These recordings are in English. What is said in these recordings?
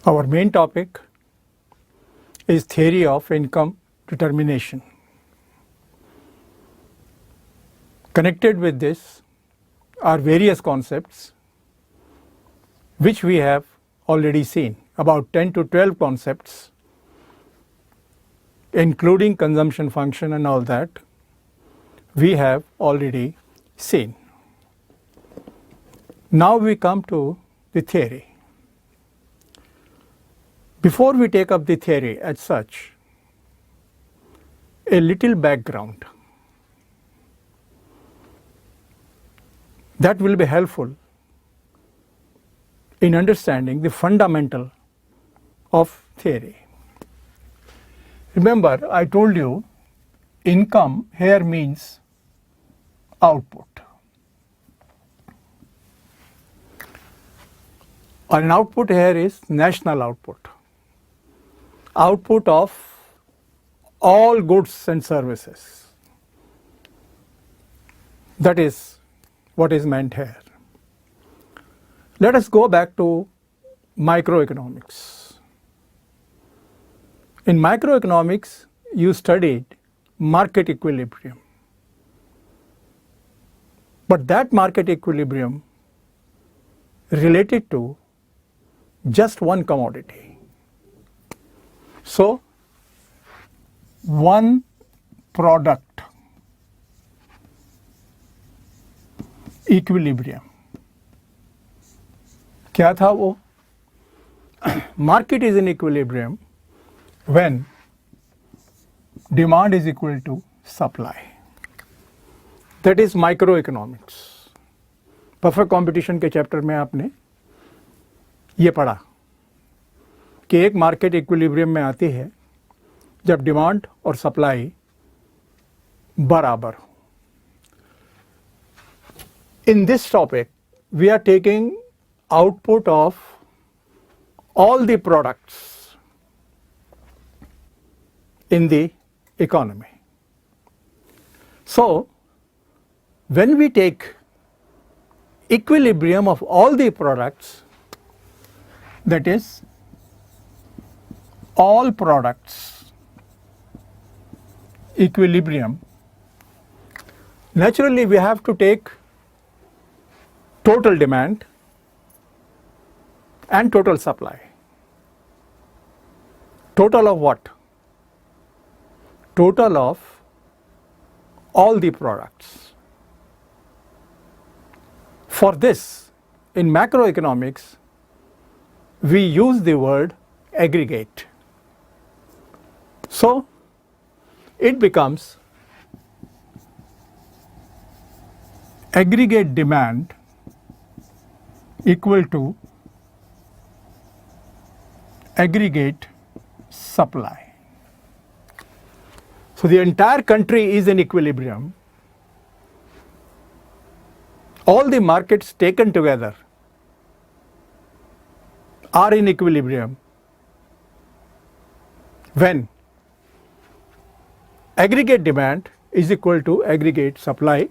Our main topic is theory of income determination. Connected with this are various concepts which we have already seen, about 10 to 12 concepts, including consumption function and all that, we have already seen. Now we come to the theory. Before we take up the theory as such, a little background that will be helpful in understanding the fundamental of theory. Remember, I told you income here means output. An output here is national output. Output of all goods and services. That is what is meant here. Let us go back to microeconomics. In microeconomics, you studied market equilibrium. But that market equilibrium related to just one commodity. So, one product equilibrium. क्या था वो? Market is in equilibrium when demand is equal to supply. That is microeconomics. Perfect competition के chapter में आपने ये पढ़ा कि एक मार्केट इक्विलिब्रियम में आती है जब डिमांड और सप्लाई बराबर हो. In this topic, we are taking output of all the products in the economy. So, when we take equilibrium of all the products, that is all products equilibrium, naturally we have to take total demand and total supply. Total of what? Total of all the products. For this, in macroeconomics, we use the word aggregate. So, it becomes aggregate demand equal to aggregate supply. So, the entire country is in equilibrium. All the markets taken together are in equilibrium when aggregate demand is equal to aggregate supply,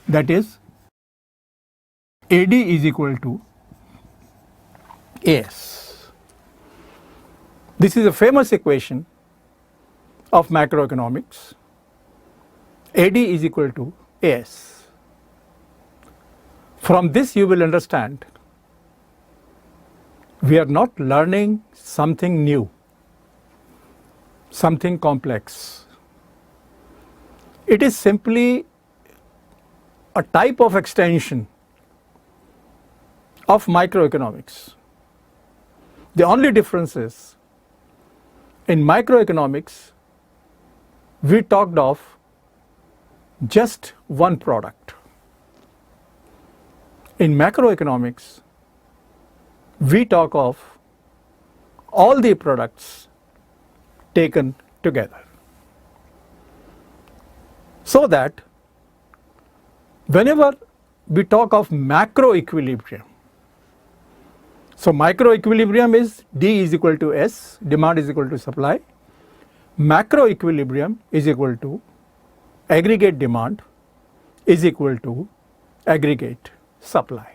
that is AD is equal to AS. This is a famous equation of macroeconomics. AD is equal to AS. From this you will understand we are not learning something new, something complex. It is simply a type of extension of microeconomics. The only difference is in microeconomics we talked of just one product. In macroeconomics we talk of all the products taken together. So that whenever we talk of macro equilibrium, so micro equilibrium is D is equal to S, demand is equal to supply. Macro equilibrium is equal to aggregate demand is equal to aggregate supply.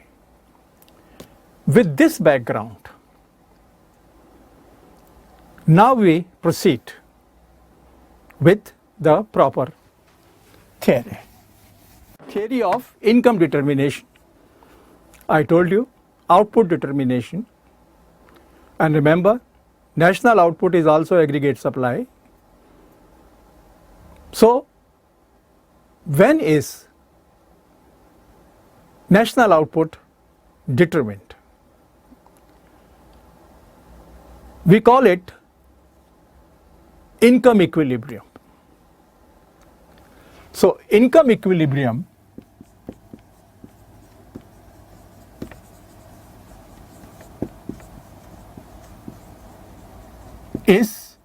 With this background, Now we proceed with the proper theory. Theory of income determination. I told you output determination, and remember national output is also aggregate supply. So when is national output determined? We call it income equilibrium. So income equilibrium is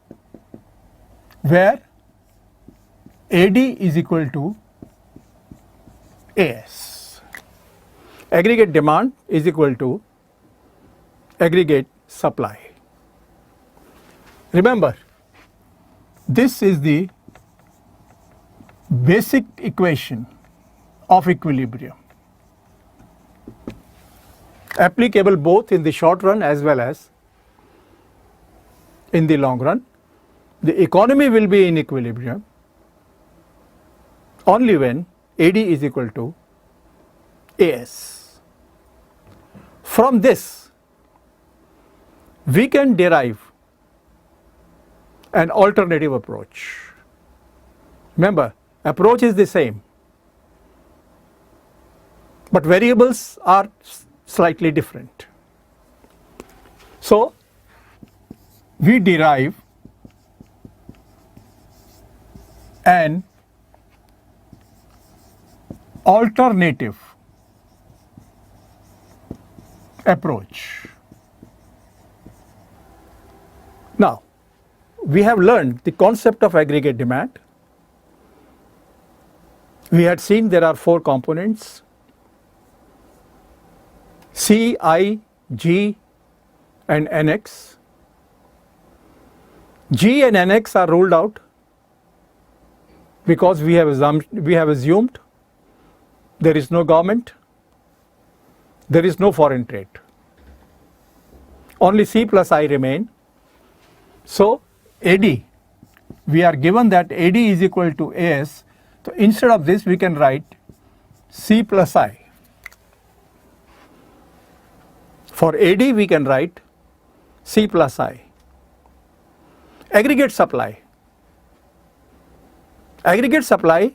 where AD is equal to AS. Aggregate demand is equal to aggregate supply. Remember, this is the basic equation of equilibrium, applicable both in the short run as well as in the long run. The economy will be in equilibrium only when AD is equal to AS. From this, we can derive an alternative approach. Remember, approach is the same, but variables are slightly different. So we derive an alternative approach. Now, we have learned the concept of aggregate demand. We had seen there are four components: C, I, G and NX. G and NX are ruled out because we have assumed there is no government, there is no foreign trade. Only C plus I remain. So AD, we are given that AD is equal to AS. So instead of this we can write C plus I. For AD we can write C plus I. Aggregate supply. Aggregate supply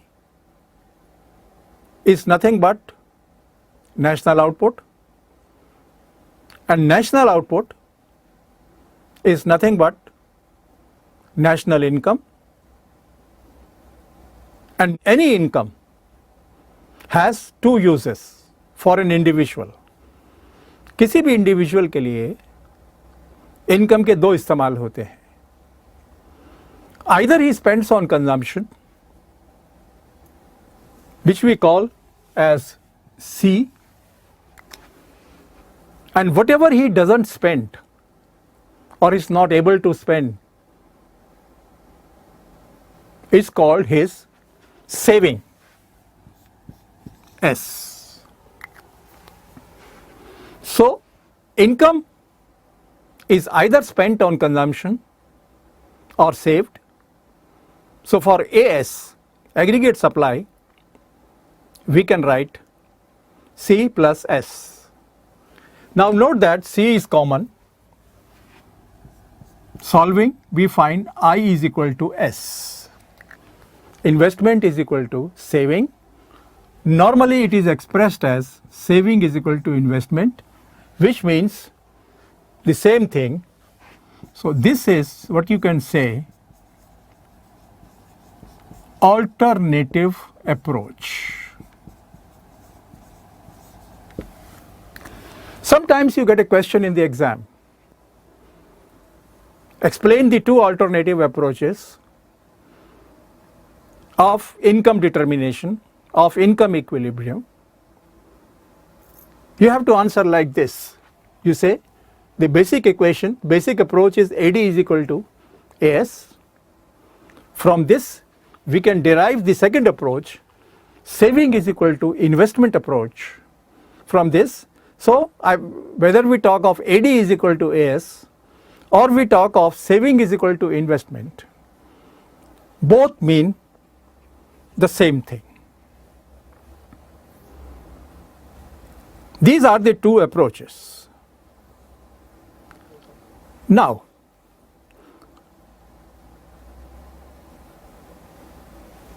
is nothing but national output, and national output is nothing but national income, and any income has two uses for an individual. किसी भी individual के लिए income के दो इस्तेमाल होते हैं. Either he spends on consumption, which we call as C, and whatever he doesn't spend or is not able to spend is called his saving, S. So income is either spent on consumption or saved. So for AS, aggregate supply, we can write C plus S. Now note that C is common. Solving, we find I is equal to S. Investment is equal to saving. Normally it is expressed as saving is equal to investment, which means the same thing. So this is what you can say alternative approach. Sometimes you get a question in the exam. Explain the two alternative approaches of income determination, of income equilibrium. You have to answer like this. You say the basic equation, basic approach is AD is equal to AS. From this we can derive the second approach, saving is equal to investment approach. From this, so whether we talk of AD is equal to AS or we talk of saving is equal to investment, both mean the same thing. These are the two approaches. Now,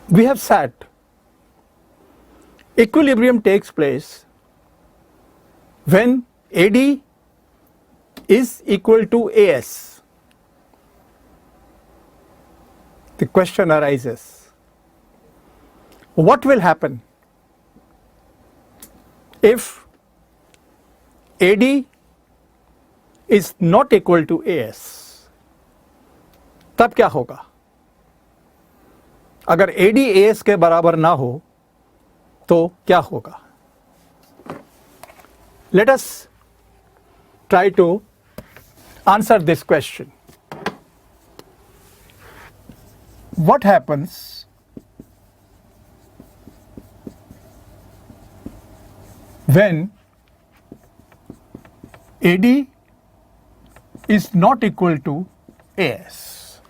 we have said equilibrium takes place when AD is equal to AS. The question arises, what will happen if AD is not equal to AS? तब क्या होगा? अगर AD AS के बराबर ना हो तो क्या होगा? Let us try to answer this question. What happens when AD is not equal to AS?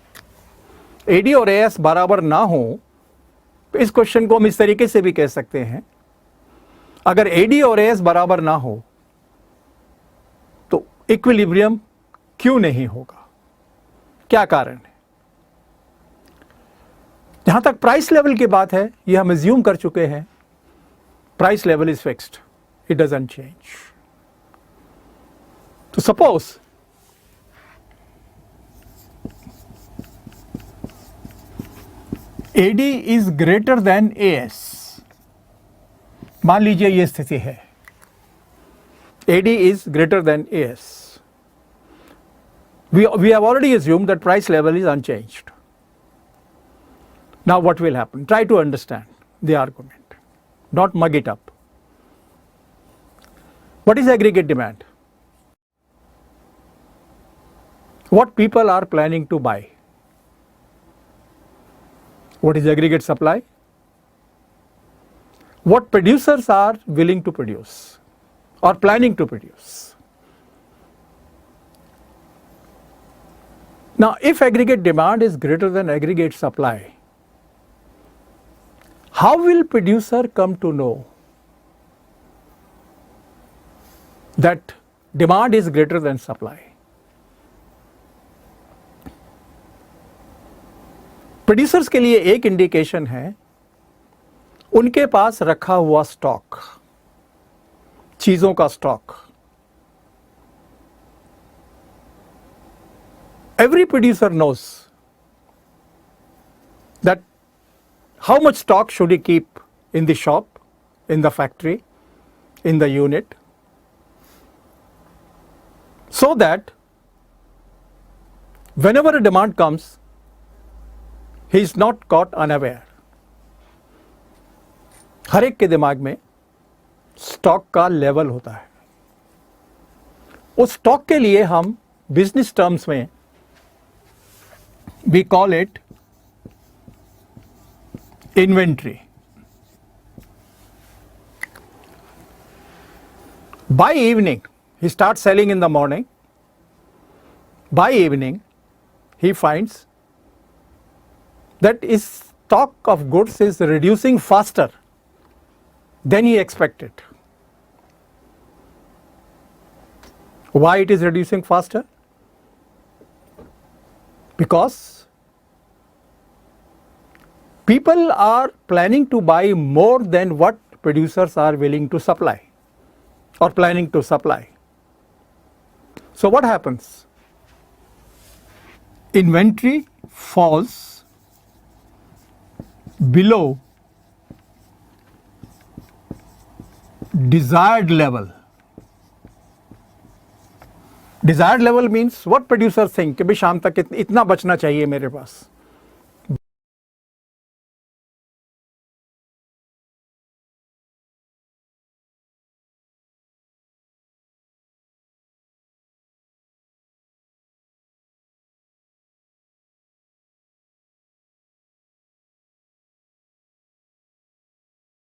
AD और AS बराबर ना हो तो इस क्वेश्चन को हम इस तरीके से भी कह सकते हैं, अगर AD और AS बराबर ना हो तो इक्विलिब्रियम क्यों नहीं होगा? क्या कारण है? जहां तक प्राइस लेवल की बात है, यह हम एज्यूम कर चुके हैं, price level is fixed, it doesn't change. तो suppose AD is greater than AS. मान लीजिए यह स्थिति है, AD is greater than AS. We have already assumed that price level is unchanged. Now what will happen? Try to understand the argument, not mug it up. What is aggregate demand? What people are planning to buy. What is aggregate supply? What producers are willing to produce or planning to produce. Now, if aggregate demand is greater than aggregate supply, how will producer come to know that demand is greater than supply? Producers के लिए एक indication है उनके पास रखा हुआ stock, चीजों का stock. Every producer knows that how much stock should he keep in the shop, in the factory, in the unit, so that whenever a demand comes, he is not caught unaware. हर एक के दिमाग में stock का level होता है. उस stock के लिए हम बिजनेस टर्म्स में we call it inventory. By evening, he starts selling in the morning. By evening, he finds that his stock of goods is reducing faster than he expected. Why it is reducing faster? Because people are planning to buy more than what producers are willing to supply or planning to supply. So what happens? Inventory falls below desired level. Desired level means what producers think कि भाई शाम तक इतना बचना चाहिए मेरे पास.